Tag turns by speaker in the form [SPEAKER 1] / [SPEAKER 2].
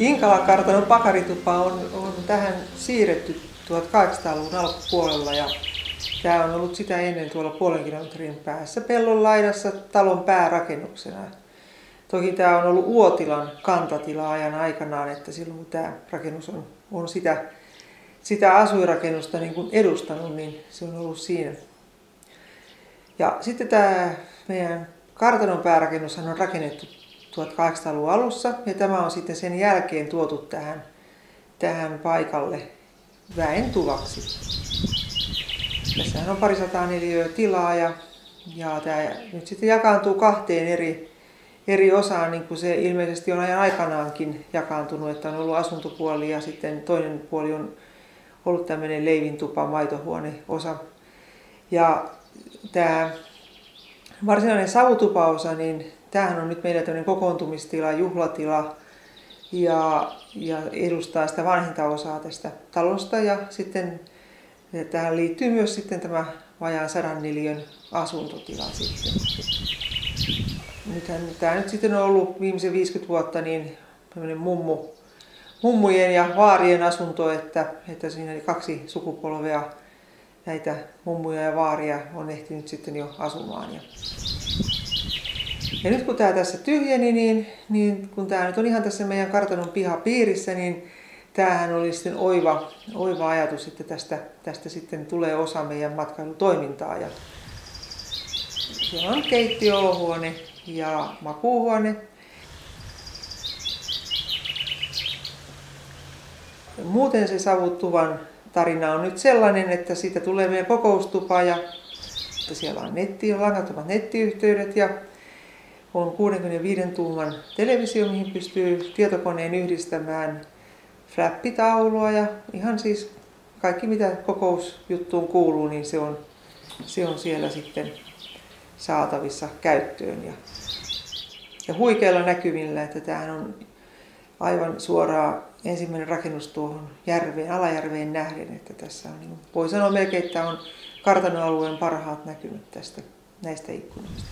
[SPEAKER 1] Hinkalan kartanon pakaritupa on tähän siirretty 1800-luvun alkupuolella ja tämä on ollut sitä ennen tuolla puolen kilometrin päässä pellon laidassa talon päärakennuksena. Toki tämä on ollut Uotilan kantatila ajan aikanaan, että silloin kun tämä rakennus on sitä asuinrakennusta niin kuin edustanut, niin se on ollut siinä. Ja sitten tämä meidän kartanon päärakennushan on rakennettu 1800-luvun alussa ja tämä on sitten sen jälkeen tuotu tähän paikalle väentuvaksi. Tässähän on parisataa neliötä tilaa ja tämä nyt sitten jakaantuu kahteen eri osaan, niin kuin se ilmeisesti on ajan aikanaankin jakaantunut, että on ollut asuntopuoli ja sitten toinen puoli on ollut tämmöinen leivintupa, maitohuoneosa. Ja tämä varsinainen savutupaosa, niin tämähän on nyt meillä tämmöinen kokoontumistila, juhlatila ja edustaa sitä vanhinta osaa tästä talosta ja sitten tähän liittyy myös sitten tämä vajaan 100 neliön asuntotila sitten. Nythän tämä nyt sitten on ollut viimeisen 50 vuotta niin tämmöinen mummujen ja vaarien asunto, että siinä 2 sukupolvea näitä mummuja ja vaaria on ehtinyt sitten jo asumaan. Ja nyt kun tämä tässä tyhjeni, niin kun tämä nyt on ihan tässä meidän kartanon pihapiirissä, niin tämähän oli sitten oiva ajatus, että tästä sitten tulee osa meidän matkailutoimintaa. Ja siellä on keittiö, olohuone ja makuuhuone. Muuten se savutuvan tarina on nyt sellainen, että siitä tulee meidän kokoustupa ja siellä on langattomat nettiyhteydet ja on 65 tuuman televisio, mihin pystyy tietokoneen yhdistämään flappitaulua ja ihan siis kaikki mitä kokousjuttuun kuuluu, niin se on siellä sitten saatavissa käyttöön. Ja huikealla näkymillä, että tämähän on aivan suoraan ensimmäinen rakennus tuohon Alajärveen nähden, että tässä on, voi sanoa melkein, että on kartanoalueen parhaat näkymät näistä ikkunoista.